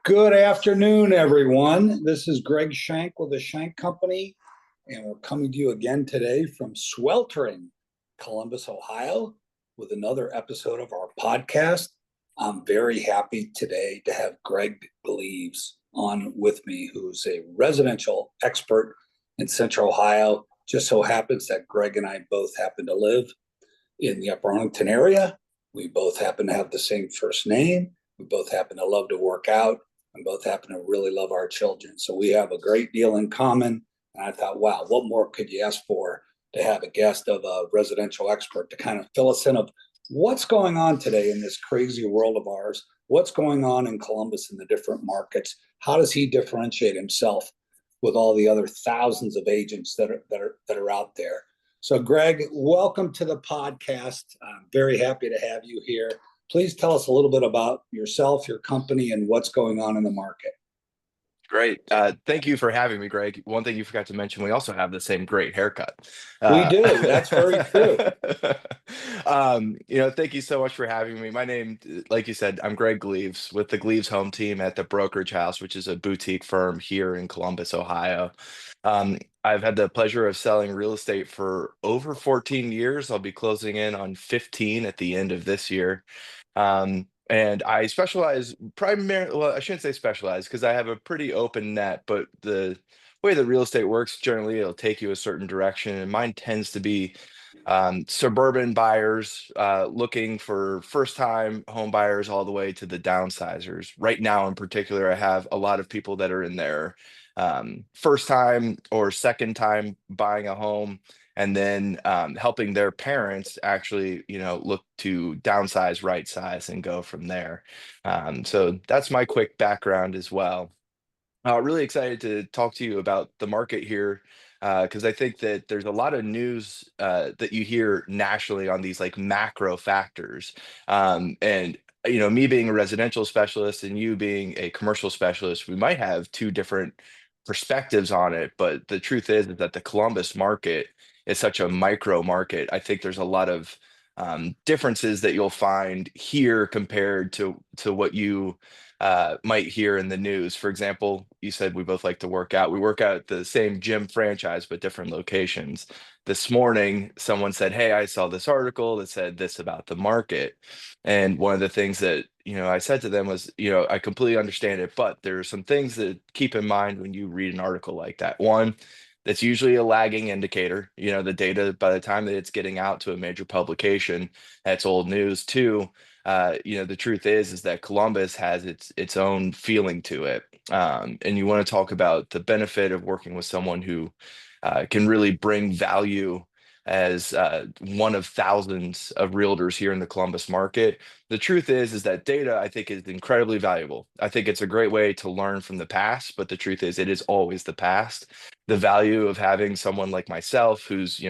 Good afternoon, everyone. This is Greg Shank with the Shank Company, and we're coming to you again today from sweltering Columbus, Ohio, with another episode of our podcast. I'm very happy today to have Greg Gleeves on with me, who's a residential expert in Central Ohio. Just so happens that Greg and I both happen to live in the Upper Arlington area. We both happen to have the same first name. We both happen to love to work out, and both happen to really love our children. So we have a great deal in common. And I thought, wow, what more could you ask for to have a guest of a residential expert to kind of fill us in of what's going on today in this crazy world of ours? What's going on in Columbus in the different markets? How does he differentiate himself with all the other thousands of agents that are out there? So, Greg, welcome to the podcast. I'm very happy to have you here. Please tell us a little bit about yourself, your company, and what's going on in the market. Great. Thank you for having me, Greg. One thing you forgot to mention, we also have the same great haircut. We do. That's very true. Thank you so much for having me. My name, like you said, I'm Greg Gleeves with the Gleeves Home Team at the Brokerage House, which is a boutique firm here in Columbus, Ohio. I've had the pleasure of selling real estate for over 14 years. I'll be closing in on 15 at the end of this year. And I specialize primarily, well, I shouldn't say specialize because I have a pretty open net, but the way that real estate works, generally, it'll take you a certain direction. And mine tends to be suburban buyers looking for first-time home buyers all the way to the downsizers. Right now, in particular, I have a lot of people that are in their first time or second time buying a home, and then helping their parents actually, look to downsize, right size, and go from there. So that's my quick background as well. Really excited to talk to you about the market here because I think that there's a lot of news that you hear nationally on these like macro factors. And me being a residential specialist and you being a commercial specialist, we might have two different perspectives on it. But the truth is that the Columbus market is such a micro market. I think there's a lot of differences that you'll find here compared to what you might hear in the news. For example, you said we both like to work out. We work out at the same gym franchise, but different locations. This morning, someone said, "Hey, I saw this article that said this about the market." And one of the things that, I said to them was, I completely understand it, but there are some things that keep in mind when you read an article like that. One, that's usually a lagging indicator. The data, by the time that it's getting out to a major publication, that's old news. Two, the truth is that Columbus has its own feeling to it, and you want to talk about the benefit of working with someone who can really bring value as one of thousands of realtors here in the Columbus market. The truth is that data, I think, is incredibly valuable. I think it's a great way to learn from the past, but the truth is it is always the past. The value of having someone like myself who's,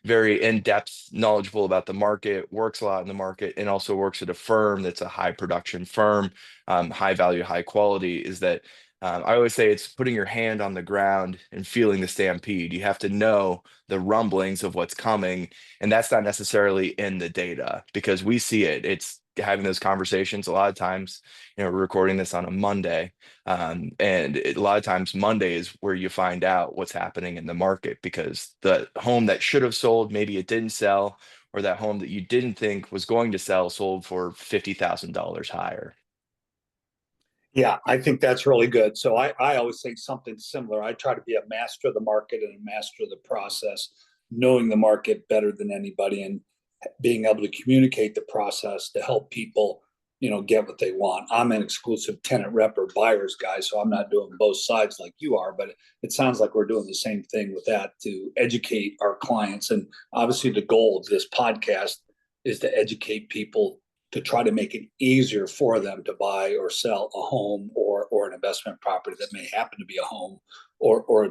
very in-depth, knowledgeable about the market, works a lot in the market, and also works at a firm that's a high production firm, high value, high quality, is that I always say it's putting your hand on the ground and feeling the stampede. You have to know the rumblings of what's coming, and that's not necessarily in the data because we see it. It's having those conversations a lot of times. We're recording this on a Monday, a lot of times Monday is where you find out what's happening in the market because the home that should have sold, maybe it didn't sell, or that home that you didn't think was going to sell sold for $50,000 higher. Yeah, I think that's really good. So I always say something similar. I try to be a master of the market and a master of the process, knowing the market better than anybody and being able to communicate the process to help people, get what they want. I'm an exclusive tenant rep or buyer's guy, so I'm not doing both sides like you are, but it sounds like we're doing the same thing with that to educate our clients. And obviously the goal of this podcast is to educate people to try to make it easier for them to buy or sell a home or an investment property that may happen to be a home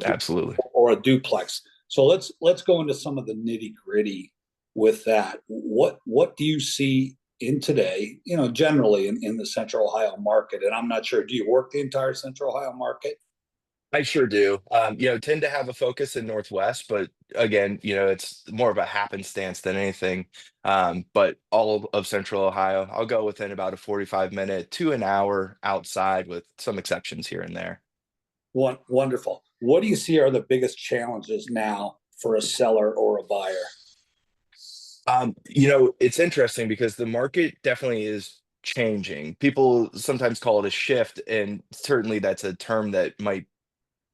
Absolutely. or a duplex. So let's go into some of the nitty gritty with that. What do you see in today, generally in the Central Ohio market? And I'm not sure, do you work the entire Central Ohio market? I sure do. Tend to have a focus in Northwest, but again, it's more of a happenstance than anything. But all of Central Ohio, I'll go within about a 45 minute to an hour outside with some exceptions here and there. Wonderful. What do you see are the biggest challenges now for a seller or a buyer? It's interesting because the market definitely is changing. People sometimes call it a shift, and certainly that's a term that might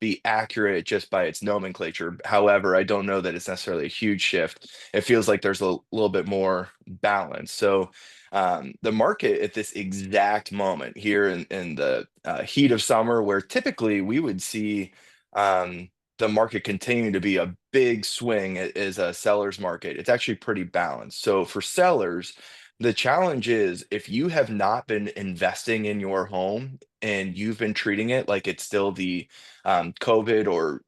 be accurate just by its nomenclature. However, I don't know that it's necessarily a huge shift. It feels like there's a little bit more balance. So, the market at this exact moment here in the heat of summer, where typically we would see the market continue to be a big swing, is a seller's market. It's actually pretty balanced. So, for sellers, the challenge is if you have not been investing in your home and you've been treating it like it's still the COVID or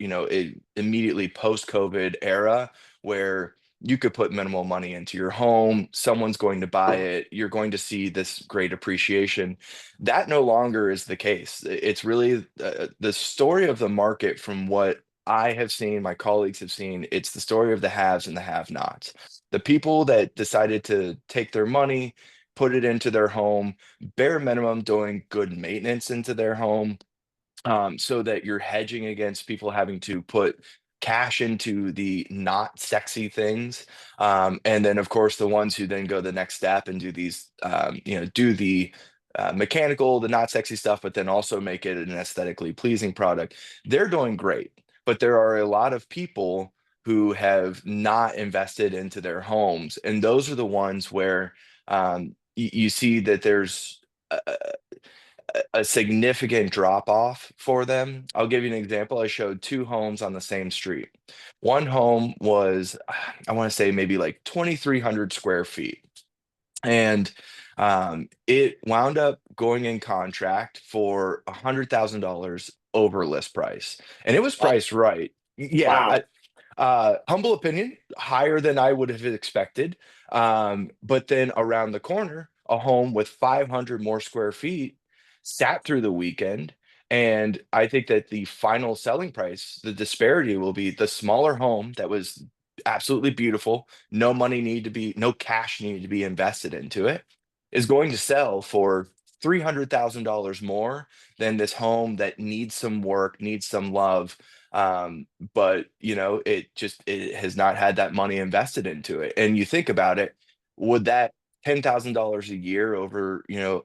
immediately post-COVID era where you could put minimal money into your home, someone's going to buy it, you're going to see this great appreciation. That no longer is the case. It's really the story of the market from what I have seen, my colleagues have seen, it's the story of the haves and the have-nots. The people that decided to take their money, put it into their home, bare minimum doing good maintenance into their home, so that you're hedging against people having to put cash into the not sexy things. And then, of course, the ones who then go the next step and do these, do the mechanical, the not sexy stuff, but then also make it an aesthetically pleasing product. They're doing great. But there are a lot of people who have not invested into their homes. And those are the ones where you see that there's a significant drop off for them. I'll give you an example. I showed two homes on the same street. One home was, I want to say maybe like 2,300 square feet. And it wound up going in contract for $100,000 over list price. And it was priced right. Yeah, Wow. humble opinion, higher than I would have expected. But then around the corner, a home with 500 more square feet sat through the weekend. And I think that the final selling price, the disparity will be the smaller home that was absolutely beautiful, no cash needed to be invested into it, is going to sell for $300,000 more than this home that needs some work, needs some love, but it has not had that money invested into it. And you think about it, would that $10,000 a year over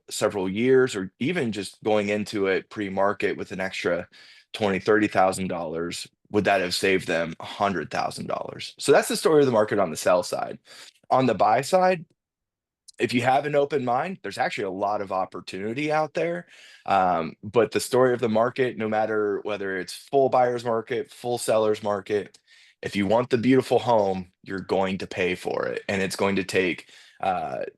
several years, or even just going into it pre-market with an extra 20, $30,000, would that have saved them $100,000? So that's the story of the market on the sell side. On the buy side, if you have an open mind, there's actually a lot of opportunity out there. But the story of the market, no matter whether it's full buyer's market, full seller's market, if you want the beautiful home, you're going to pay for it. And it's going to take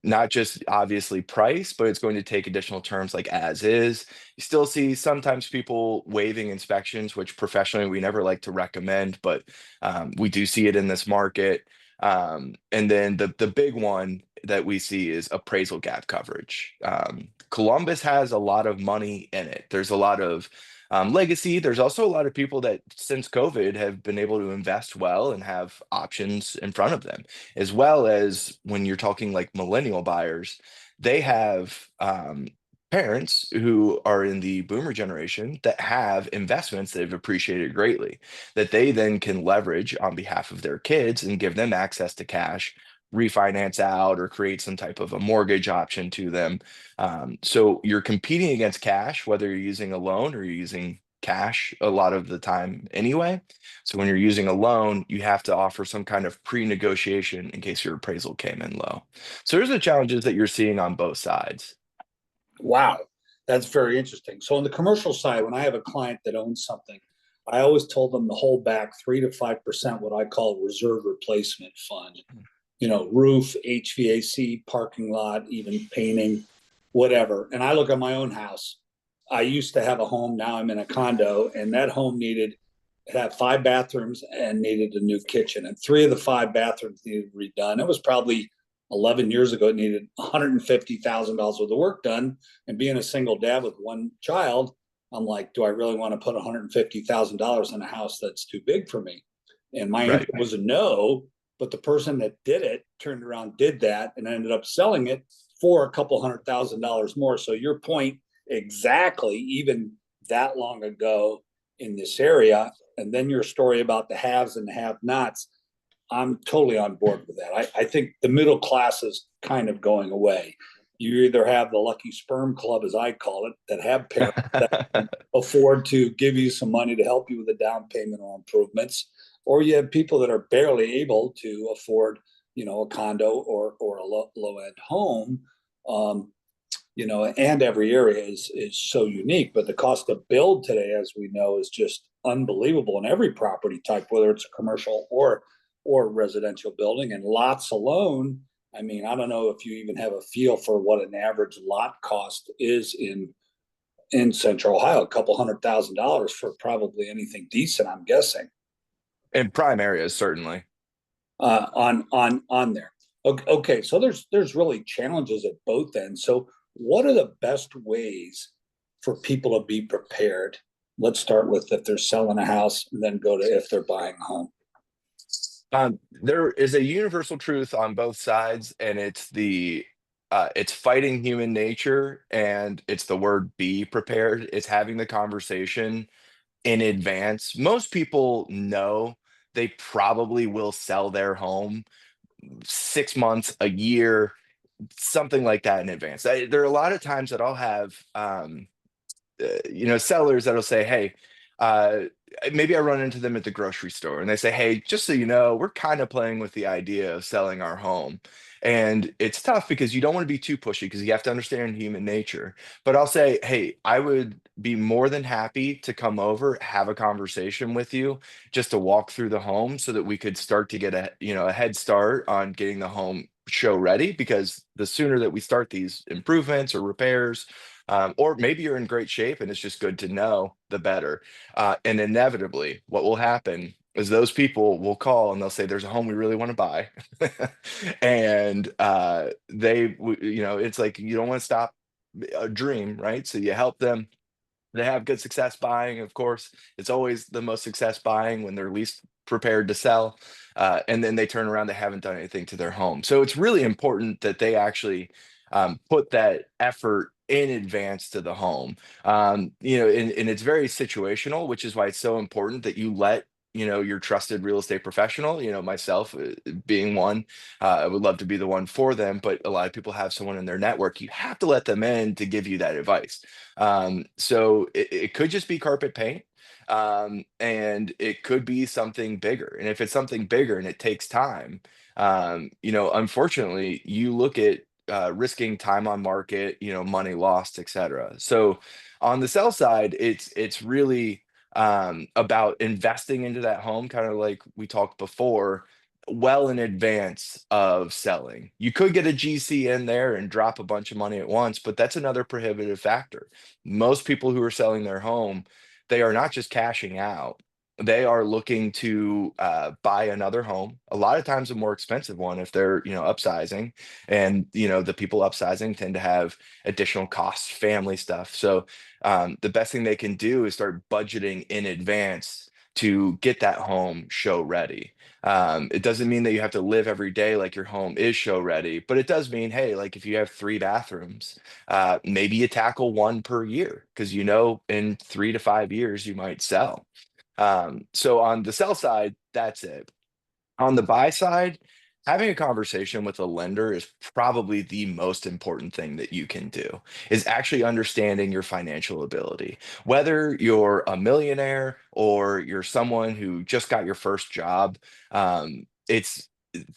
not just obviously price, but it's going to take additional terms like as is. You still see sometimes people waiving inspections, which professionally we never like to recommend, but we do see it in this market. And then the big one that we see is appraisal gap coverage. Columbus has a lot of money in it. There's a lot of legacy. There's also a lot of people that since COVID have been able to invest well and have options in front of them, as well as when you're talking like millennial buyers, they have parents who are in the boomer generation that have investments that have appreciated greatly that they then can leverage on behalf of their kids and give them access to cash, refinance out, or create some type of a mortgage option to them. So you're competing against cash, whether you're using a loan or you're using cash a lot of the time anyway. So when you're using a loan, you have to offer some kind of pre-negotiation in case your appraisal came in low. So there's the challenges that you're seeing on both sides. Wow. That's very interesting. So on the commercial side, when I have a client that owns something, I always told them to hold back 3 to 5% what I call reserve replacement fund. Roof, HVAC, parking lot, even painting, whatever. And I look at my own house. I used to have a home. Now I'm in a condo, and that home it had 5 bathrooms and needed a new kitchen. And 3 of the 5 bathrooms needed redone. It was probably 11 years ago. It needed $150,000 worth of work done. And being a single dad with one child, I'm like, do I really want to put $150,000 in a house that's too big for me? And my answer Right. was no. But the person that did it turned around, did that, and ended up selling it for a couple $100,000 more. So your point exactly, even that long ago in this area, and then your story about the haves and the have-nots. I'm totally on board with that. I think the middle class is kind of going away. You either have the lucky sperm club, as I call it, that have parents that can afford to give you some money to help you with a down payment or improvements, or you have people that are barely able to afford, a condo or a low end home. Um, and every area is so unique, but the cost to build today, as we know, is just unbelievable in every property type, whether it's a commercial or residential building. And lots alone, I mean, I don't know if you even have a feel for what an average lot cost is in Central Ohio. A couple $100,000 for probably anything decent, I'm guessing, In prime areas, certainly. on there. Okay, so there's really challenges at both ends. So, what are the best ways for people to be prepared? Let's start with if they're selling a house, and then go to if they're buying a home. There is a universal truth on both sides, and it's fighting human nature, and it's the word be prepared. It's having the conversation in advance. Most people know they probably will sell their home 6 months, a year, something like that in advance. There are a lot of times that I'll have sellers that'll say, hey, uh, maybe I run into them at the grocery store and they say, hey, just so you know, we're kind of playing with the idea of selling our home. And it's tough because you don't want to be too pushy because you have to understand human nature. But I'll say, hey, I would be more than happy to come over, have a conversation with you, just to walk through the home so that we could start to get a head start on getting the home show ready. Because the sooner that we start these improvements or repairs, or maybe you're in great shape and it's just good to know, the better. And inevitably, what will happen is those people will call and they'll say, "There's a home we really want to buy," and it's like you don't want to stop a dream, right? So you help them. They have good success buying, of course. It's always the most success buying when they're least prepared to sell. And then they turn around, they haven't done anything to their home. So it's really important that they actually put that effort in advance to the home. And it's very situational, which is why it's so important that you let your trusted real estate professional, myself being one, I would love to be the one for them, but a lot of people have someone in their network. You have to let them in to give you that advice. So it could just be carpet paint. And it could be something bigger. And if it's something bigger and it takes time, unfortunately, you look at risking time on market, money lost, etc. So on the sell side, it's really about investing into that home, kind of like we talked before, well in advance of selling. You could get a GC in there and drop a bunch of money at once, but that's another prohibitive factor. Most people who are selling their home, they are not just cashing out. They are looking to buy another home, a lot of times a more expensive one if they're, upsizing. And, the people upsizing tend to have additional costs, family stuff. So the best thing they can do is start budgeting in advance to get that home show ready. It doesn't mean that you have to live every day like your home is show ready, but it does mean, hey, like if you have 3 bathrooms, maybe you tackle one per year because in 3 to 5 years you might sell. So on the sell side, that's it. On the buy side, having a conversation with a lender is probably the most important thing that you can do, is actually understanding your financial ability. Whether you're a millionaire or you're someone who just got your first job, it's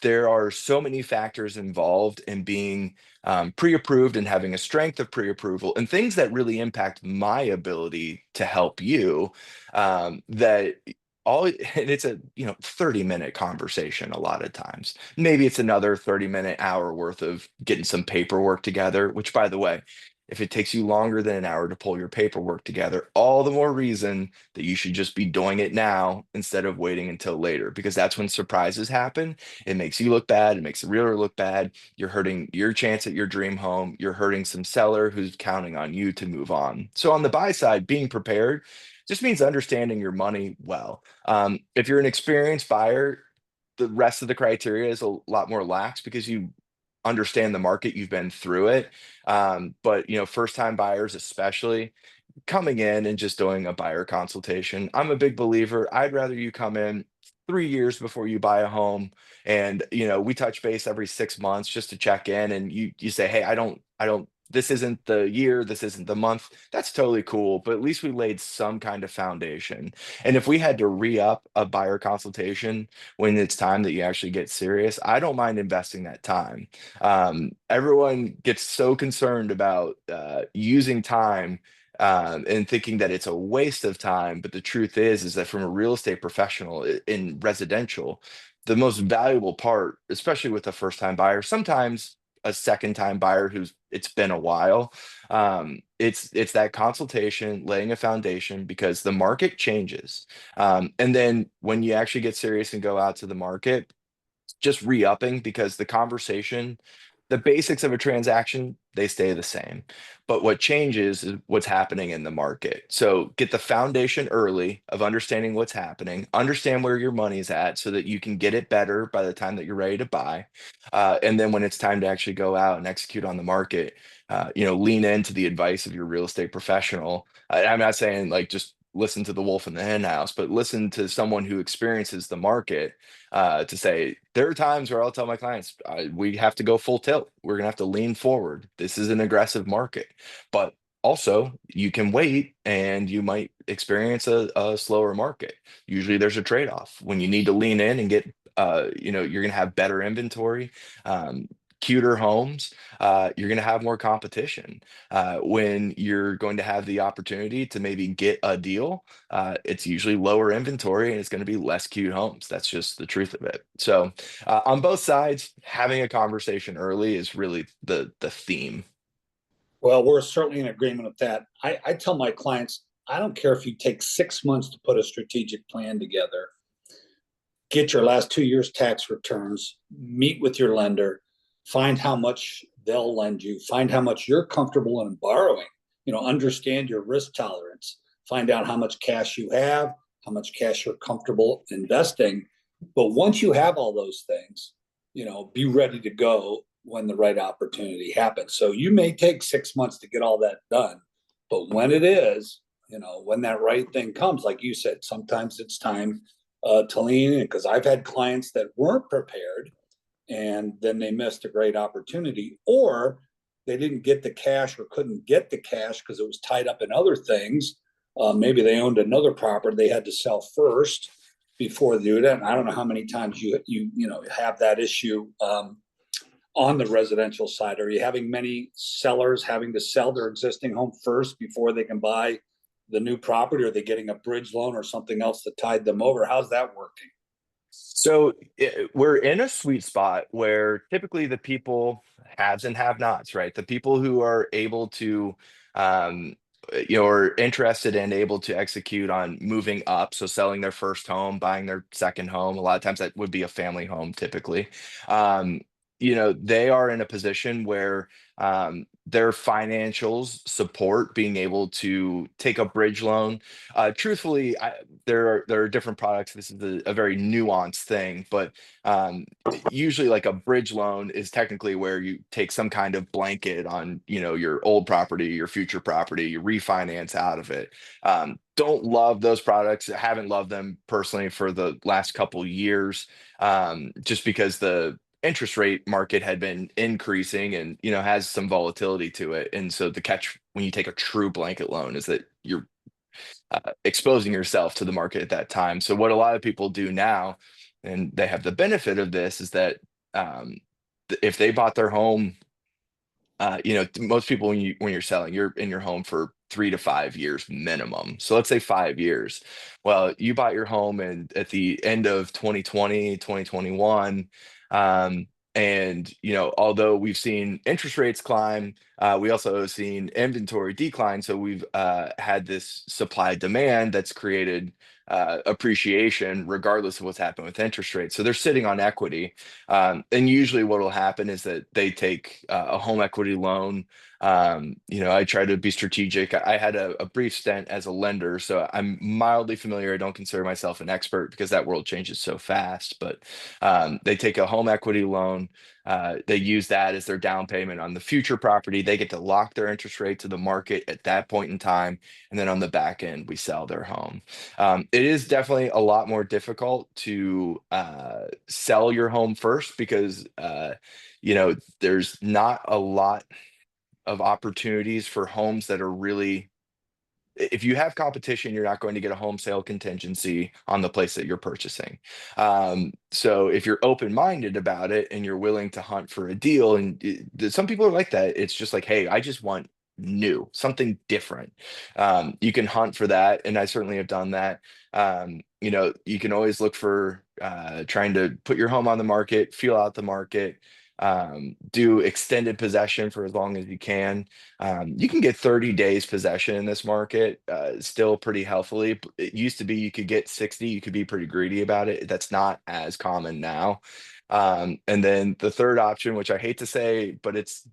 there are so many factors involved in being pre-approved and having a strength of pre-approval and things that really impact my ability to help you, that all and it's a 30-minute conversation a lot of times. Maybe it's another 30-minute hour worth of getting some paperwork together, which by the way, if it takes you longer than an hour to pull your paperwork together, all the more reason that you should just be doing it now instead of waiting until later, because that's when surprises happen. It makes you look bad. It makes the realtor look bad. You're hurting your chance at your dream home. You're hurting some seller who's counting on you to move on. So on the buy side, being prepared just means understanding your money well. If you're an experienced buyer, the rest of the criteria is a lot more lax because you understand the market, you've been through it. But first time buyers, especially coming in and just doing a buyer consultation. I'm a big believer. I'd rather you come in 3 years before you buy a home, and we touch base every 6 months just to check in, and you say, hey, I don't. This isn't the year, this isn't the month. That's totally cool, but at least we laid some kind of foundation. And if we had to re-up a buyer consultation when it's time that you actually get serious, I don't mind investing that time. Everyone gets so concerned about using time and thinking that it's a waste of time. But the truth is that from a real estate professional in residential, the most valuable part, especially with a first time buyer, sometimes a second time buyer who's it's been a while, it's that consultation, laying a foundation because the market changes. And then when you actually get serious and go out to the market, just re-upping because the basics of a transaction, they stay the same. But what changes is what's happening in the market. So get the foundation early of understanding what's happening, understand where your money's at so that you can get it better by the time that you're ready to buy. And then when it's time to actually go out and execute on the market, lean into the advice of your real estate professional. I'm not saying like just listen to the wolf in the hen house, but listen to someone who experiences the market to say there are times where I'll tell my clients we have to go full tilt. We're gonna have to lean forward. This is an aggressive market, but also you can wait and you might experience a slower market. Usually there's a trade-off when you need to lean in and get you're gonna have better inventory. Cuter homes, you're going to have more competition. When you're going to have the opportunity to maybe get a deal, it's usually lower inventory and it's going to be less cute homes. That's just the truth of it. So, on both sides, having a conversation early is really the theme. Well, we're certainly in agreement with that. I tell my clients, I don't care if you take 6 months to put a strategic plan together, get your last 2 years' tax returns, meet with your lender, find how much they'll lend you, find how much you're comfortable in borrowing, understand your risk tolerance, find out how much cash you have, how much cash you're comfortable investing. But once you have all those things, be ready to go when the right opportunity happens. So you may take 6 months to get all that done, but when it is, when that right thing comes, like you said, sometimes it's time to lean in because I've had clients that weren't prepared and then they missed a great opportunity, or they didn't get the cash or couldn't get the cash because it was tied up in other things. Maybe they owned another property they had to sell first before they do that. And I don't know how many times you have that issue on the residential side. Are you having many sellers having to sell their existing home first before they can buy the new property? Or are they getting a bridge loan or something else that tied them over? How's that working? So we're in a sweet spot where typically the people haves and have nots, right? The people who are able to, um, are interested and able to execute on moving up, so selling their first home, buying their second home. A lot of times that would be a family home, typically. Um, they are in a position where their financials support being able to take a bridge loan. Truthfully, there are different products. This is a very nuanced thing, but usually like a bridge loan is technically where you take some kind of blanket on, your old property, your future property, you refinance out of it. Don't love those products. I haven't loved them personally for the last couple years, just because the interest rate market had been increasing and has some volatility to it. And so the catch when you take a true blanket loan is that you're exposing yourself to the market at that time. So what a lot of people do now, and they have the benefit of this, is that um, if they bought their home, most people when you're selling, you're in your home for 3 to 5 years minimum. So let's say 5 years. Well, you bought your home and at the end of 2020, 2021. And although we've seen interest rates climb, we also have seen inventory decline. So we've had this supply demand that's created appreciation regardless of what's happened with interest rates. So they're sitting on equity. And usually what will happen is that they take a home equity loan. I try to be strategic. I had a brief stint as a lender, so I'm mildly familiar. I don't consider myself an expert because that world changes so fast, but they take a home equity loan. They use that as their down payment on the future property. They get to lock their interest rate to the market at that point in time. And then on the back end, we sell their home. It is definitely a lot more difficult to sell your home first because, there's not a lot of opportunities for homes that are really, if you have competition, you're not going to get a home sale contingency on the place that you're purchasing. So if you're open-minded about it and you're willing to hunt for a deal, and some people are like that, it's just like, hey, I just want new, something different. You can hunt for that, and I certainly have done that. You can always look for trying to put your home on the market, feel out the market, do extended possession for as long as you can. You can get 30 days possession in this market, still pretty healthily. It used to be you could get 60, you could be pretty greedy about it. That's not as common now. And then the third option, which I hate to say, but it's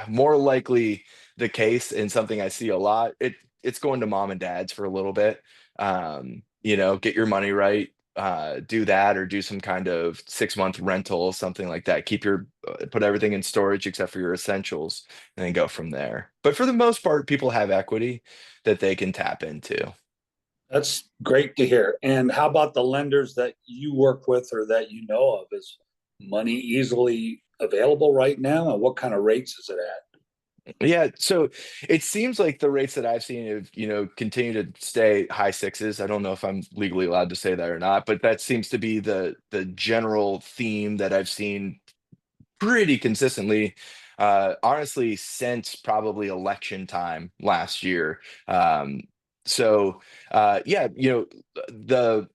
more likely the case and something I see a lot. It's going to mom and dad's for a little bit. Get your money right. Do that or do some kind of 6-month rental, something like that. Put everything in storage except for your essentials, and then go from there. But for the most part, people have equity that they can tap into. That's great to hear. And how about the lenders that you work with or that you know of? Is money easily available right now? And what kind of rates is it at? Yeah, so it seems like the rates that I've seen have, continue to stay high sixes. I don't know if I'm legally allowed to say that or not, but that seems to be the general theme that I've seen pretty consistently, honestly, since probably election time last year. Yeah, the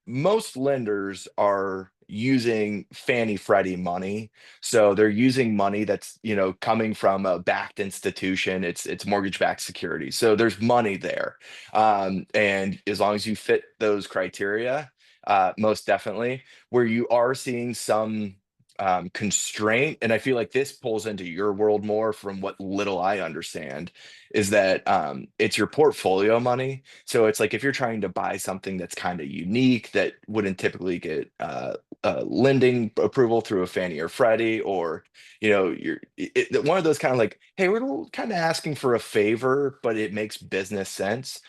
most lenders are using Fannie Freddie money. So they're using money that's, coming from a backed institution. It's mortgage-backed security. So there's money there. And as long as you fit those criteria, most definitely, where you are seeing some constraint, and I feel like this pulls into your world more from what little I understand, is that it's your portfolio money. So it's like if you're trying to buy something that's kind of unique that wouldn't typically get lending approval through a Fannie or Freddie, or one of those kind of like, hey, we're kind of asking for a favor, but it makes business sense.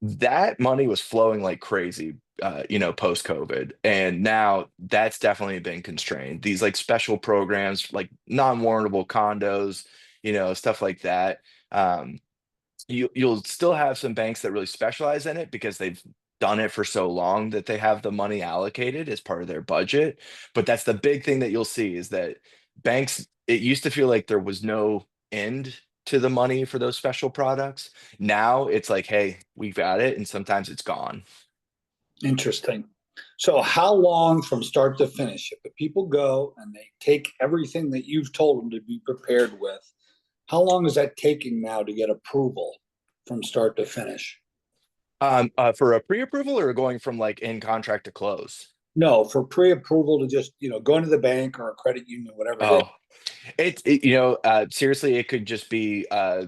That money was flowing like crazy, post COVID. And now that's definitely been constrained. These like special programs, like non-warrantable condos, stuff like that. Um, you'll still have some banks that really specialize in it because they've done it for so long that they have the money allocated as part of their budget. But that's the big thing that you'll see is that banks, it used to feel like there was no end to the money for those special products. Now it's like, hey, we've got it, and sometimes it's gone. Interesting. So, how long from start to finish? If the people go and they take everything that you've told them to be prepared with, how long is that taking now to get approval from start to finish? For a pre-approval or going from like in contract to close? No, for pre-approval to just, go into the bank or a credit union, whatever it is. Oh, seriously, it could just be a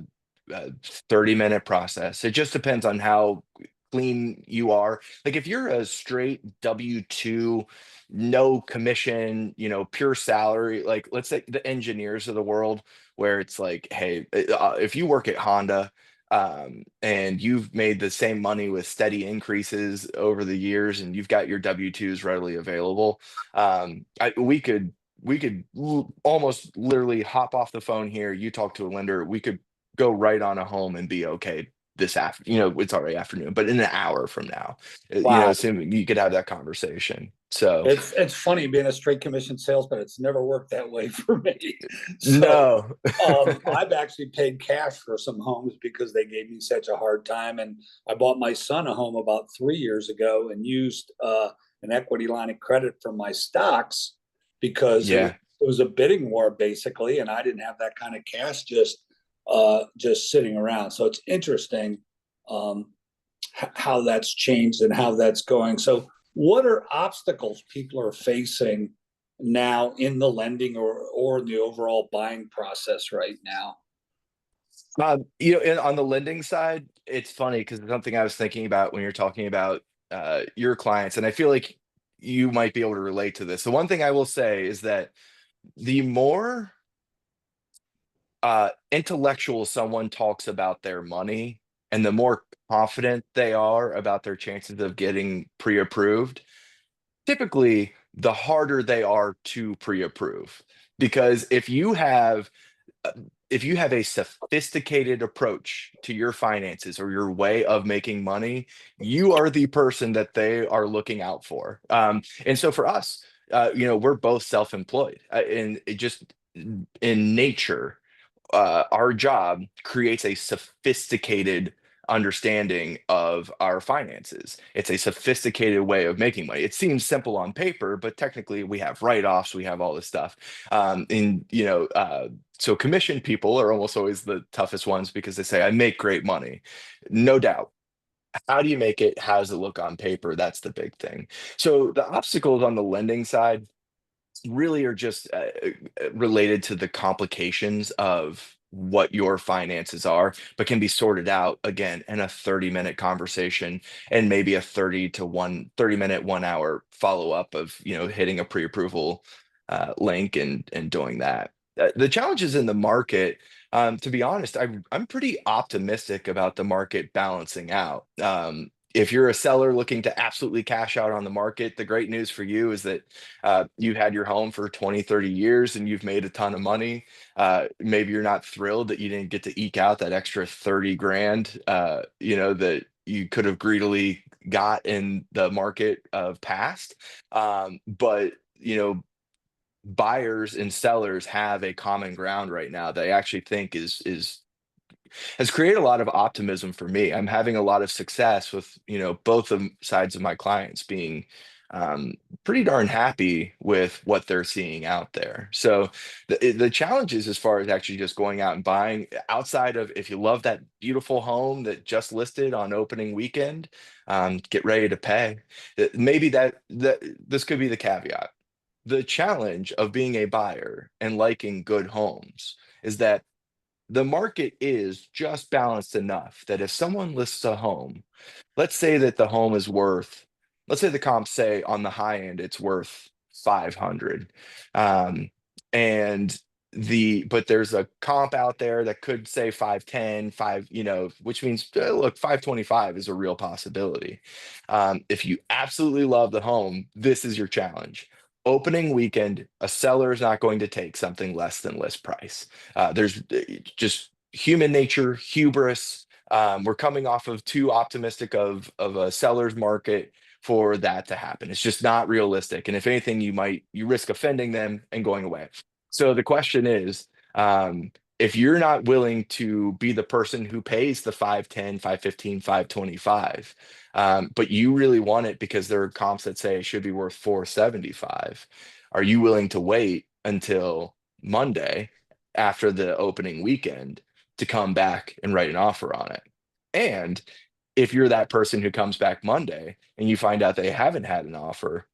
30-minute process. It just depends on how clean you are. Like if you're a straight W-2, no commission, pure salary, like let's say the engineers of the world, where it's like, hey, if you work at Honda, and you've made the same money with steady increases over the years, and you've got your W-2s readily available, we could almost literally hop off the phone here. You talk to a lender, we could go right on a home and be okay this after, it's already afternoon, but in an hour from now, Wow. assuming you could have that conversation. So It's funny being a straight commission salesman. It's never worked that way for me. So no. I've actually paid cash for some homes because they gave me such a hard time. And I bought my son a home about 3 years ago and used an equity line of credit from my stocks because Yeah. it was a bidding war basically, and I didn't have that kind of cash just sitting around. So it's interesting um, how that's changed and how that's going. So, what are obstacles people are facing now in the lending or the overall buying process right now? On the lending side, it's funny because it's something I was thinking about when you're talking about your clients, and I feel like you might be able to relate to this. The one thing I will say is that the more intellectual someone talks about their money and the more confident they are about their chances of getting pre-approved, typically the harder they are to pre-approve. Because uh, if you have a sophisticated approach to your finances or your way of making money, you are the person that they are looking out for. And so for us, we're both self-employed, and it just in nature, our job creates a sophisticated understanding of our finances. It's a sophisticated way of making money. It seems simple on paper, but technically we have write-offs, we have all this stuff. So commission people are almost always the toughest ones because they say, I make great money. No doubt. How do you make it? How does it look on paper? That's the big thing. So the obstacles on the lending side really are just related to the complications of what your finances are, but can be sorted out again in a 30-minute conversation and maybe a 30 minute 1 hour follow-up of hitting a pre-approval link and doing that. The challenges in the market, to be honest, I'm pretty optimistic about the market balancing out. If you're a seller looking to absolutely cash out on the market, the great news for you is that you've had your home for 20, 30 years and you've made a ton of money. Maybe you're not thrilled that you didn't get to eke out that extra 30 grand, that you could have greedily got in the market of past. But, buyers and sellers have a common ground right now that I actually think is has created a lot of optimism for me. I'm having a lot of success with, both of sides of my clients being um, pretty darn happy with what they're seeing out there. So the challenges as far as actually just going out and buying outside of if you love that beautiful home that just listed on opening weekend, get ready to pay. Maybe that this could be the caveat. The challenge of being a buyer and liking good homes is that the market is just balanced enough that if someone lists a home, let's say that the home is worth, let's say the comps say on the high end it's worth 500. Um, and but there's a comp out there that could say 510, which means look, 525 is a real possibility. If you absolutely love the home, this is your challenge. Opening weekend, a seller is not going to take something less than list price. There's just human nature, hubris. We're coming off of too optimistic of a seller's market for that to happen. It's just not realistic. And if anything, you risk offending them and going away. So the question is, if you're not willing to be the person who pays the 510, 515, 525, but you really want it because there are comps that say it should be worth 475, are you willing to wait until Monday after the opening weekend to come back and write an offer on it? And if you're that person who comes back Monday and you find out they haven't had an offer,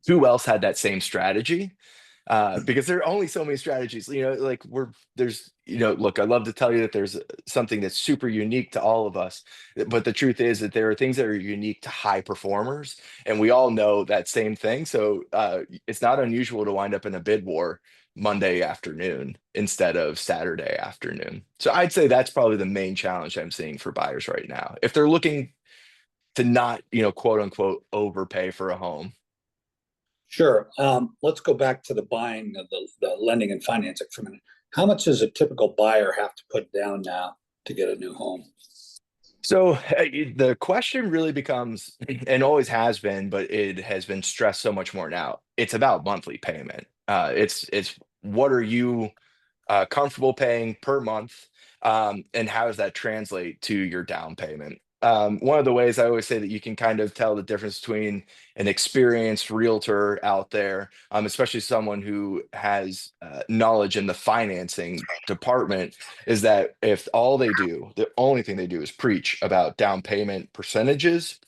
who else had that same strategy? Because there are only so many strategies, like look, I love to tell you that there's something that's super unique to all of us, but the truth is that there are things that are unique to high performers, and we all know that same thing. So it's not unusual to wind up in a bid war Monday afternoon instead of Saturday afternoon. So I'd say that's probably the main challenge I'm seeing for buyers right now. If they're looking to not, quote unquote, overpay for a home. Sure. Let's go back to the buying of the lending and financing for a minute. How much does a typical buyer have to put down now to get a new home? So the question really becomes, and always has been, but it has been stressed so much more now. It's about monthly payment. It's what are you comfortable paying per month, and how does that translate to your down payment? One of the ways I always say that you can kind of tell the difference between an experienced realtor out there, especially someone who has knowledge in the financing department, is that if all they do, the only thing they do is preach about down payment percentages,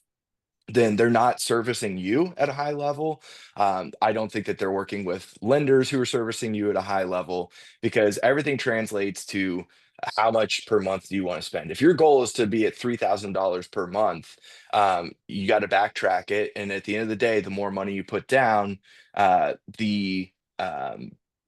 then they're not servicing you at a high level. I don't think that they're working with lenders who are servicing you at a high level, because everything translates to how much per month do you want to spend. If your goal is to be at $3,000 per month, you got to backtrack it. And at the end of the day, the more money you put down, the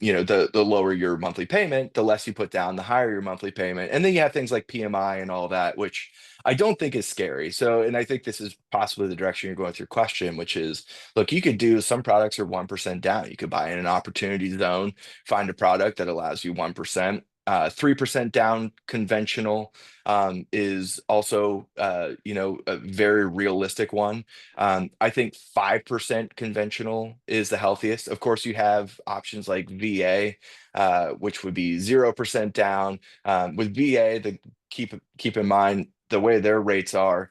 the lower your monthly payment, the less you put down, the higher your monthly payment. And then you have things like PMI and all that, which I don't think is scary. So, and I think this is possibly the direction you're going with your question, which is, look, you could do, some products are 1% down. You could buy in an opportunity zone, find a product that allows you 1%. 3% down conventional is also, a very realistic one. I think 5% conventional is the healthiest. Of course, you have options like VA, which would be 0% down. With VA, the keep in mind the way their rates are.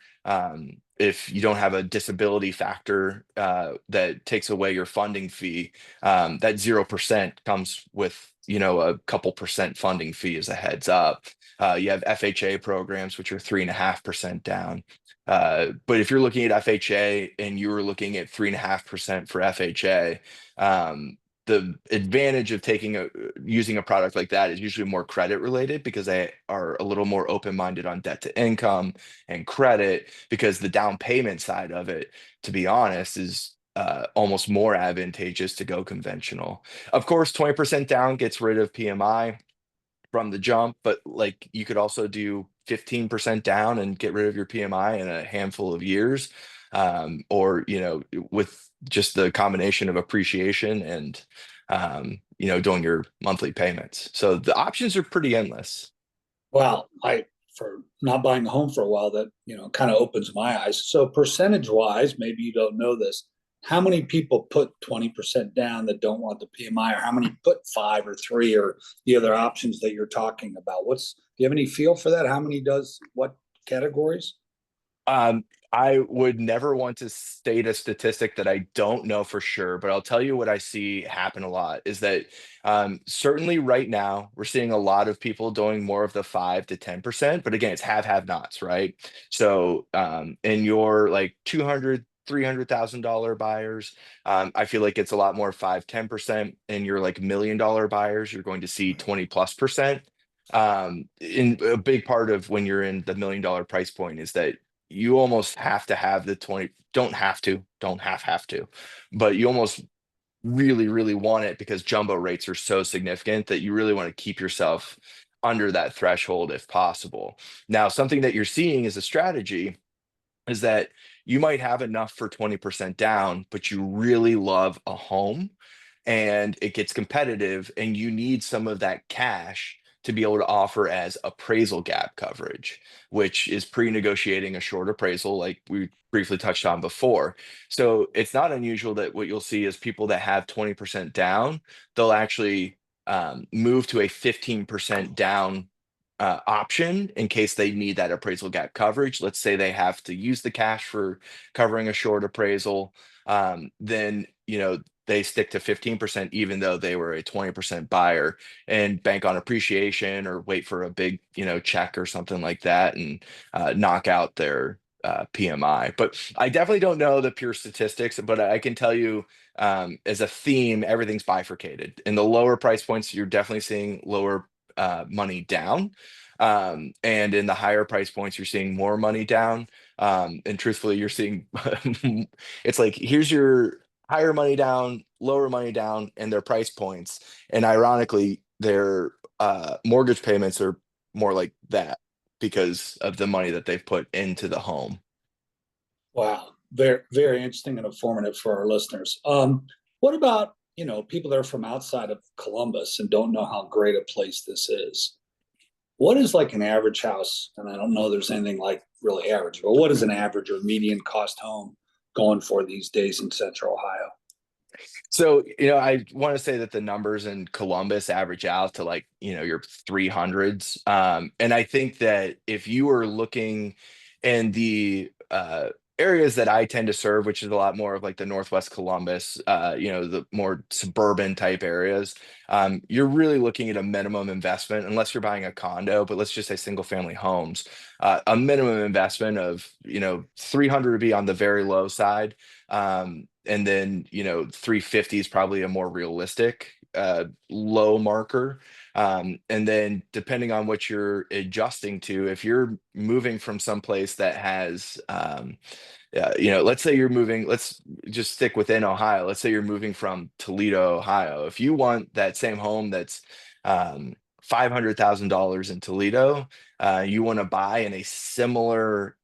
If you don't have a disability factor that takes away your funding fee, that 0% comes with a couple percent funding fee as a heads up. You have FHA programs, which are 3.5% down. But if you're looking at FHA and you were looking at 3.5% for FHA, the advantage of using a product like that is usually more credit related, because they are a little more open-minded on debt to income and credit, because the down payment side of it, to be honest, is almost more advantageous to go conventional. Of course, 20% down gets rid of PMI from the jump, but like you could also do 15% down and get rid of your PMI in a handful of years. Or, with just the combination of appreciation and, doing your monthly payments. So the options are pretty endless. Well, for not buying a home for a while, that, kind of opens my eyes. So percentage wise, maybe you don't know this. How many people put 20% down that don't want the PMI, or how many put 5 or 3, or the other options that you're talking about? Do you have any feel for that? How many does what categories? Um, I would never want to state a statistic that I don't know for sure, but I'll tell you what I see happen a lot is that, certainly right now we're seeing a lot of people doing more of the 5 to 10%, but again, it's have nots, right? So, in your like 200, $300,000 buyers, I feel like it's a lot more 5, 10%. In your like $1 million buyers, you're going to see 20+%. In a big part of when you're in the $1 million price point is that you almost have to have the 20, don't have to, but you almost really, really want it, because jumbo rates are so significant that you really want to keep yourself under that threshold if possible. Now, something that you're seeing as a strategy is that you might have enough for 20% down, but you really love a home and it gets competitive, and you need some of that cash to be able to offer as appraisal gap coverage, which is pre-negotiating a short appraisal like we briefly touched on before. So it's not unusual that what you'll see is people that have 20% down, they'll actually move to a 15% down option in case they need that appraisal gap coverage. Let's say they have to use the cash for covering a short appraisal, then they stick to 15% even though they were a 20% buyer, and bank on appreciation or wait for a big check or something like that, and knock out their PMI. But I definitely don't know the pure statistics, but I can tell you, as a theme, everything's bifurcated. In the lower price points, you're definitely seeing lower money down. And in the higher price points, you're seeing more money down. And truthfully, you're seeing it's like, here's your higher money down, lower money down, and their price points. And ironically, their mortgage payments are more like that because of the money that they've put into the home. Wow, very, very interesting and informative for our listeners. What about, people that are from outside of Columbus and don't know how great a place this is? What is like an average house? And I don't know there's anything like really average, but what is an average or median cost home going for these days in Central Ohio? So, I want to say that the numbers in Columbus average out to like, your 300s. And I think that if you were looking and the areas that I tend to serve, which is a lot more of like the Northwest Columbus, the more suburban type areas, you're really looking at a minimum investment, unless you're buying a condo, but let's just say single family homes, a minimum investment of, 300 would be on the very low side. And then, 350 is probably a more realistic low marker. And then depending on what you're adjusting to, if you're moving from someplace that has, yeah, let's say you're moving, let's just stick within Ohio. Let's say you're moving from Toledo, Ohio. If you want that same home that's $500,000 in Toledo, you want to buy in a similar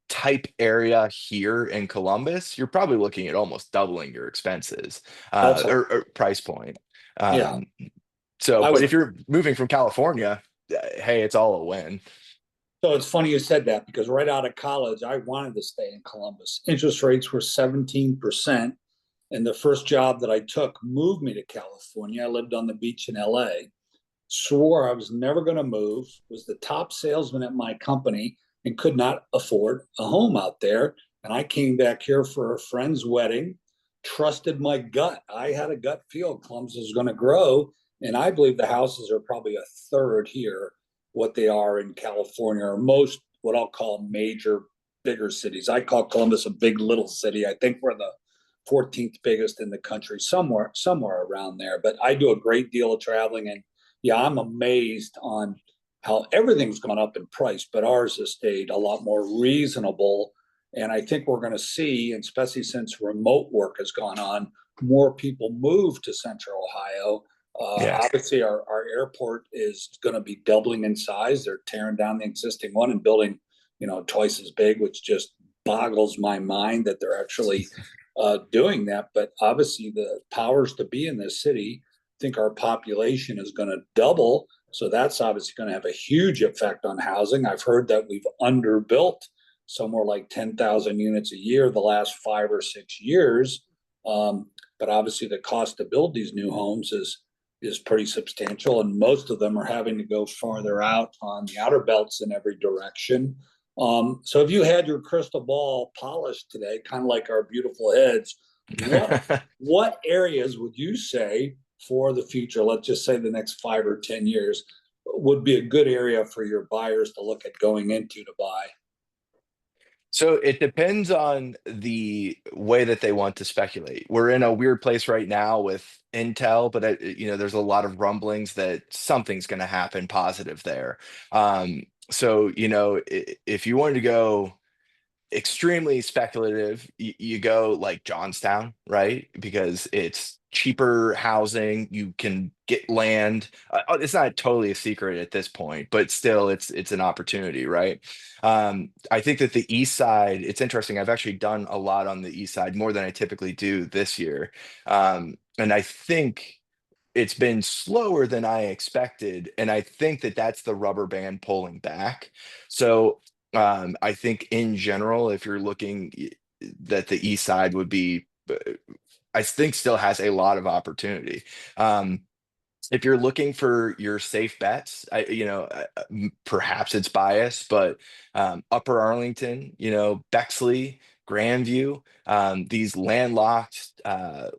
type area here in Columbus, you're probably looking at almost doubling your expenses That's a, or price point. yeah. Um, so, I but was if you're moving from California, hey, it's all a win. So it's funny you said that because right out of college, I wanted to stay in Columbus. Interest rates were 17%. And the first job that I took moved me to California. I lived on the beach in LA, swore I was never going to move, was the top salesman at my company, and could not afford a home out there. And I came back here for a friend's wedding, trusted my gut. I had a gut feel Columbus was going to grow. And I believe the houses are probably a third here what they are in California or most what I'll call major bigger cities. I call Columbus a big little city. I think we're the 14th biggest in the country, somewhere around there. But I do a great deal of traveling, and yeah, I'm amazed on how everything's gone up in price, but ours has stayed a lot more reasonable. And I think we're going to see, especially since remote work has gone on, more people move to Central Ohio. Yeah. Obviously, our airport is going to be doubling in size. They're tearing down the existing one and building, twice as big, which just boggles my mind that they're actually doing that. But obviously, the powers to be in this city think our population is going to double. So that's obviously going to have a huge effect on housing. I've heard that we've underbuilt somewhere like 10,000 units a year the last 5 or 6 years. But obviously, the cost to build these new homes is pretty substantial, and most of them are having to go farther out on the outer belts in every direction. So if you had your crystal ball polished today, kind of like our beautiful heads, what areas would you say for the future, let's just say the next 5 or 10 years, would be a good area for your buyers to look at going into to buy? So it depends on the way that they want to speculate. We're in a weird place right now with Intel, but there's a lot of rumblings that something's going to happen positive there. So if you wanted to go extremely speculative. You go like Johnstown, right? Because it's cheaper housing. You can get land. It's not totally a secret at this point, but still, it's an opportunity, right? I think that the East Side. It's interesting. I've actually done a lot on the East Side, more than I typically do this year, and I think it's been slower than I expected, and I think that that's the rubber band pulling back. So I think in general, if you're looking that the East Side would be, I think still has a lot of opportunity. Um, if you're looking for your safe bets, perhaps it's biased, but Upper Arlington, Bexley, Grandview, these landlocked,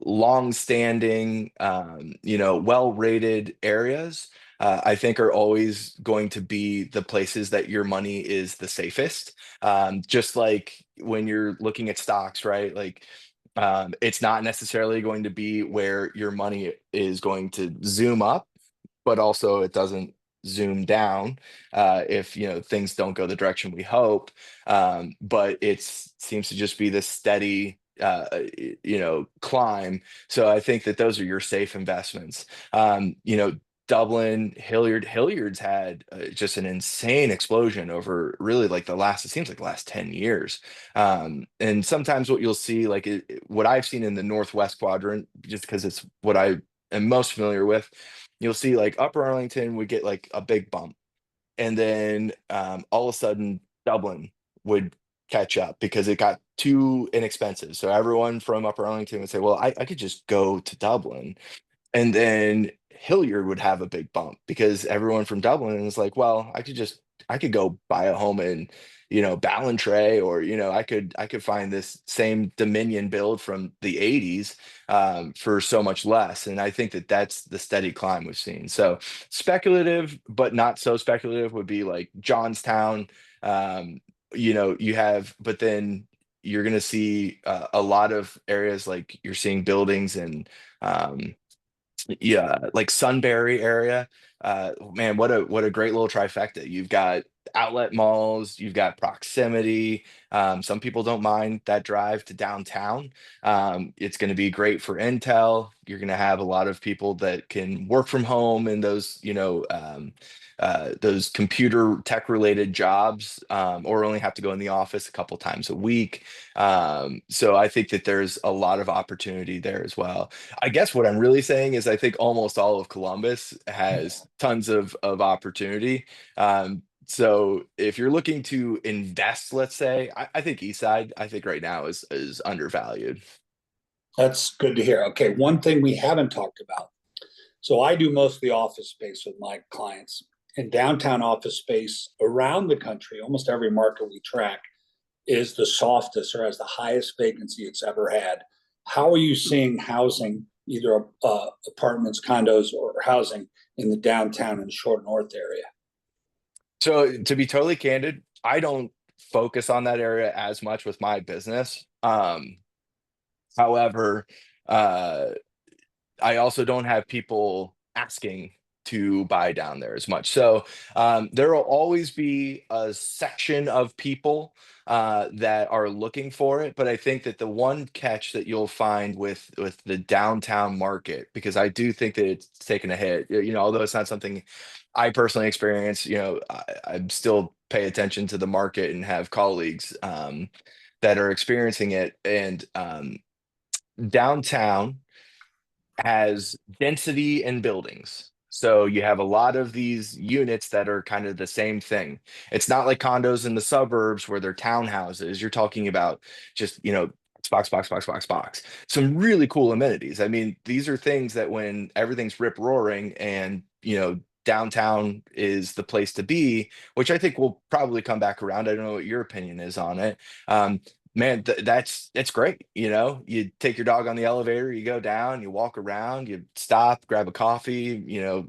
long-standing, well-rated areas, I think are always going to be the places that your money is the safest. Just like when you're looking at stocks, right? Like it's not necessarily going to be where your money is going to zoom up, but also it doesn't zoom down if things don't go the direction we hope. But it seems to just be this steady climb. So I think that those are your safe investments. Dublin, Hilliard's had just an insane explosion over really like it seems like the last 10 years. And sometimes what you'll see, like what I've seen in the Northwest quadrant, just because it's what I am most familiar with, you'll see like Upper Arlington would get like a big bump. And then all of a sudden, Dublin would catch up because it got too inexpensive. So everyone from Upper Arlington would say, well, I could just go to Dublin. And then Hilliard would have a big bump because everyone from Dublin is like, well, I could just I could go buy a home in, Ballantrae, or, I could find this same Dominion build from the 80s for so much less. And I think that that's the steady climb we've seen. So speculative, but not so speculative would be like Johnstown. Um, you have, but then you're going to see a lot of areas like you're seeing buildings and yeah, like Sunbury area. Man, what a great little trifecta. You've got outlet malls, you've got proximity. Some people don't mind that drive to downtown. It's going to be great for Intel. You're going to have a lot of people that can work from home in those computer tech related jobs, or only have to go in the office a couple times a week. So I think that there's a lot of opportunity there as well. I guess what I'm really saying is I think almost all of Columbus has tons of opportunity. So if you're looking to invest, let's say, I think East Side, I think right now is undervalued. That's good to hear. Okay, one thing we haven't talked about. So I do most of the office space with my clients. And downtown office space around the country, almost every market we track, is the softest or has the highest vacancy it's ever had. How are you seeing housing, either apartments, condos, or housing in the downtown and short north area? So to be totally candid, I don't focus on that area as much with my business. However, uh, I also don't have people asking to buy down there as much. So there will always be a section of people that are looking for it. But I think that the one catch that you'll find with the downtown market, because I do think that it's taken a hit, although it's not something I personally experience, I still pay attention to the market and have colleagues that are experiencing it. And downtown has density in buildings. So you have a lot of these units that are kind of the same thing. It's not like condos in the suburbs where they're townhouses. You're talking about just, box, box, box, box, box. Some really cool amenities. I mean, these are things that when everything's rip roaring and, downtown is the place to be, which I think will probably come back around. I don't know what your opinion is on it. Man, that's great. You take your dog on the elevator, you go down, you walk around, you stop, grab a coffee,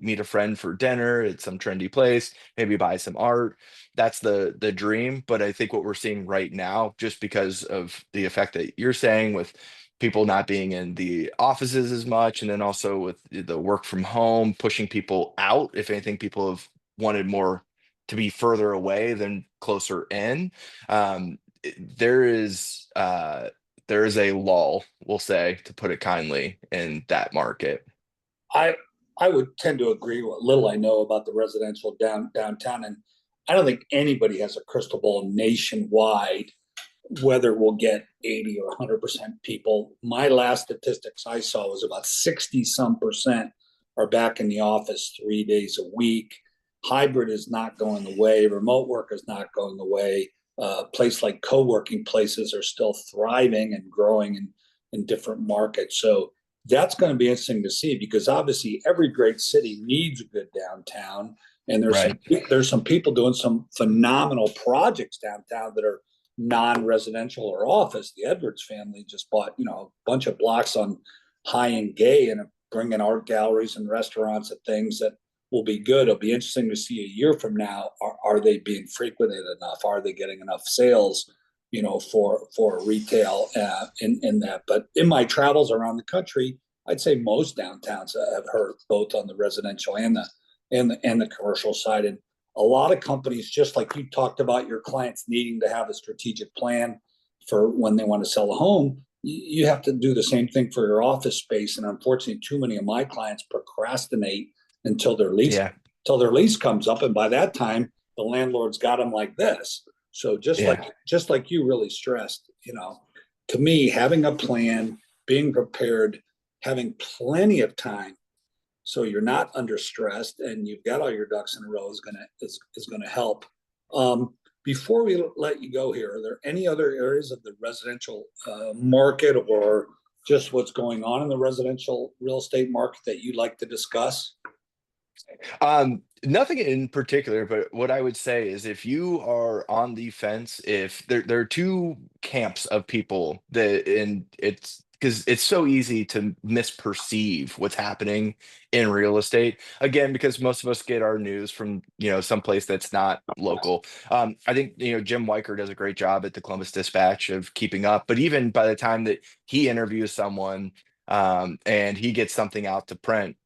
meet a friend for dinner at some trendy place, maybe buy some art. That's the dream. But I think what we're seeing right now, just because of the effect that you're saying with people not being in the offices as much, and then also with the work from home pushing people out, if anything, people have wanted more to be further away than closer in. There is a lull, we'll say, to put it kindly, in that market. I I would tend to agree what little I know about the residential downtown, and I don't think anybody has a crystal ball nationwide whether we'll get 80 or 100% people. My last statistics I saw was about 60 some percent are back in the office 3 days a week. Hybrid is not going away. Remote work is not going away. Place like co-working places are still thriving and growing in different markets. So that's going to be interesting to see because obviously every great city needs a good downtown. And Right. there's some people doing some phenomenal projects downtown that are non-residential or office. The Edwards family just bought, a bunch of blocks on High and Gay and bringing art galleries and restaurants and things that will be good. It'll be interesting to see a year from now. Are they being frequented enough? Are they getting enough sales, for retail in that? But in my travels around the country, I'd say most downtowns have heard both on the residential and the commercial side. And a lot of companies, just like you talked about your clients needing to have a strategic plan for when they want to sell a home, you have to do the same thing for your office space. And unfortunately, too many of my clients procrastinate until their lease Yeah. until their lease comes up, and by that time, the landlord's got them like this. So Yeah. just like you really stressed, to me, having a plan, being prepared, having plenty of time so you're not under stressed and you've got all your ducks in a row is gonna help. Before we let you go here, are there any other areas of the residential market or just what's going on in the residential real estate market that you'd like to discuss? Nothing in particular, but what I would say is if you are on the fence, if there are two camps of people that, and it's because it's so easy to misperceive what's happening in real estate. Again, because most of us get our news from, someplace that's not local. I think, Jim Weicker does a great job at the Columbus Dispatch of keeping up, but even by the time that he interviews someone, and he gets something out to print,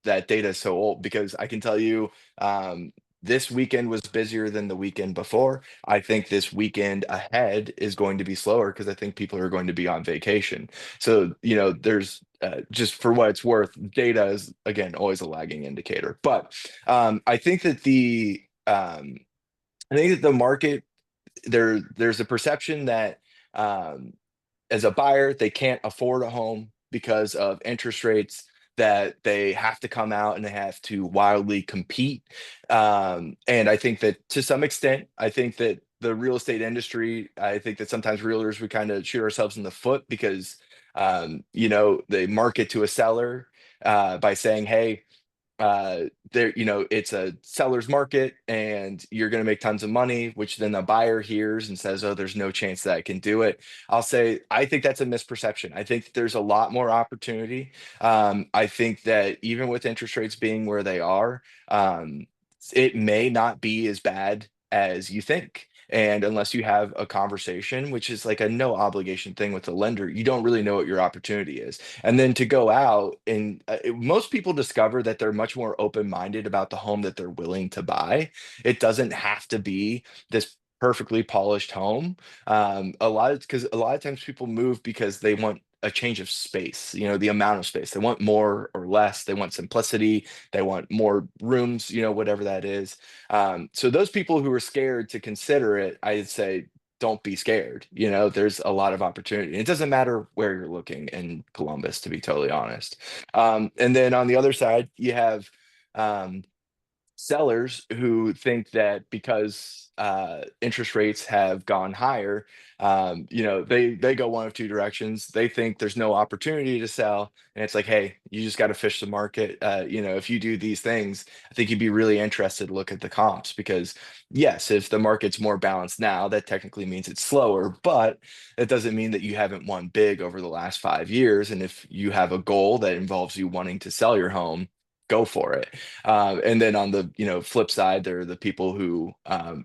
that data is so old because I can tell you this weekend was busier than the weekend before. I think this weekend ahead is going to be slower because I think people are going to be on vacation. So, there's just for what it's worth, data is again always a lagging indicator. But I think that the market there's a perception that um, as a buyer, they can't afford a home because of interest rates, that they have to come out and they have to wildly compete. And I think that to some extent, I think that the real estate industry, I think that sometimes realtors, we kind of shoot ourselves in the foot because, they market to a seller by saying, hey, there it's a seller's market and you're going to make tons of money, which then the buyer hears and says, oh, there's no chance that I can do it. I'll say I think that's a misperception. I think there's a lot more opportunity. I think that even with interest rates being where they are, it may not be as bad as you think. And unless you have a conversation, which is like a no obligation thing with the lender, you don't really know what your opportunity is. And then to go out and most people discover that they're much more open-minded about the home that they're willing to buy. It doesn't have to be this perfectly polished home. A lot of times people move because they want a change of space, the amount of space. They want more or less. They want simplicity. They want more rooms, whatever that is. So those people who are scared to consider it, I'd say don't be scared. There's a lot of opportunity. It doesn't matter where you're looking in Columbus, to be totally honest. And then on the other side, you have um, sellers who think that because interest rates have gone higher, they go one of two directions. They think there's no opportunity to sell, and it's like, hey, you just got to fish the market. If you do these things, I think you'd be really interested to look at the comps because, yes, if the market's more balanced now, that technically means it's slower, but it doesn't mean that you haven't won big over the last 5 years. And if you have a goal that involves you wanting to sell your home, go for it. And then on the flip side, there are the people who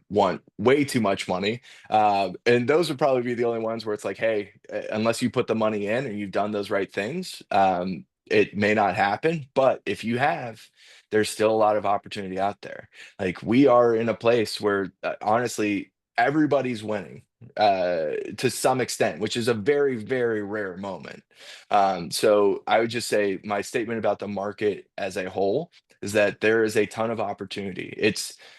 want way too much money, and those would probably be the only ones where it's like, hey, unless you put the money in and you've done those right things, it may not happen. But if you have, there's still a lot of opportunity out there. Like we are in a place where honestly everybody's winning to some extent, which is a very, very rare moment. So I would just say my statement about the market as a whole is that there is a ton of opportunity.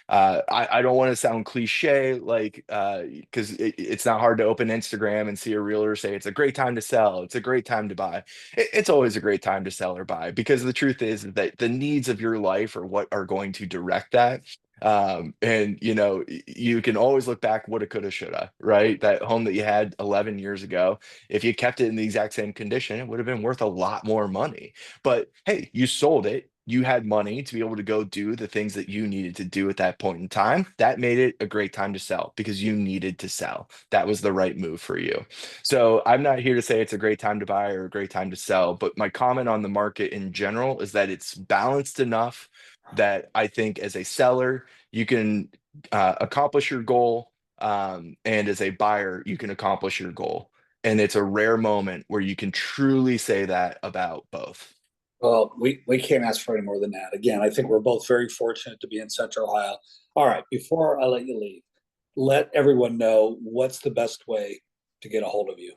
I don't want to sound cliche, like, because it's not hard to open Instagram and see a realtor say it's a great time to sell, it's a great time to buy. It's always a great time to sell or buy because the truth is that the needs of your life are what are going to direct that. And you can always look back, woulda, coulda, shoulda, right? That home that you had 11 years ago, if you kept it in the exact same condition, it would have been worth a lot more money. But hey, you sold it. You had money to be able to go do the things that you needed to do at that point in time. That made it a great time to sell because you needed to sell. That was the right move for you. So I'm not here to say it's a great time to buy or a great time to sell, but my comment on the market in general is that it's balanced enough that I think as a seller, you can accomplish your goal. And as a buyer, you can accomplish your goal. And it's a rare moment where you can truly say that about both. Well, we can't ask for any more than that. Again, I think we're both very fortunate to be in Central Ohio. All right, before I let you leave, let everyone know what's the best way to get a hold of you.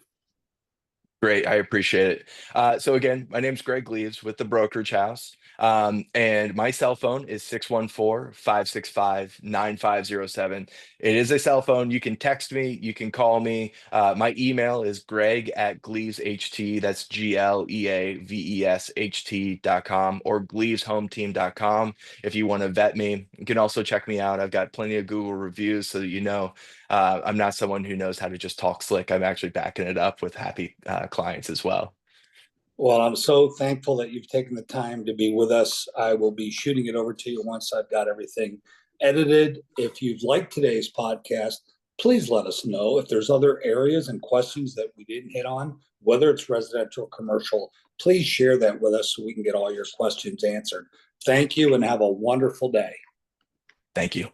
Great, I appreciate it. So again, my name's Greg Gleeves with the brokerage house. And my cell phone is 614-565-9507. It is a cell phone. You can text me, you can call me. My email is greg@gleavesht, that's GLEAVESHT.com, or gleaveshometeam.com if you want to vet me. You can also check me out. I've got plenty of Google reviews so that I'm not someone who knows how to just talk slick. I'm actually backing it up with happy clients as well. Well, I'm so thankful that you've taken the time to be with us. I will be shooting it over to you once I've got everything edited. If you've liked today's podcast, please let us know if there's other areas and questions that we didn't hit on, whether it's residential or commercial. Please share that with us so we can get all your questions answered. Thank you and have a wonderful day. Thank you.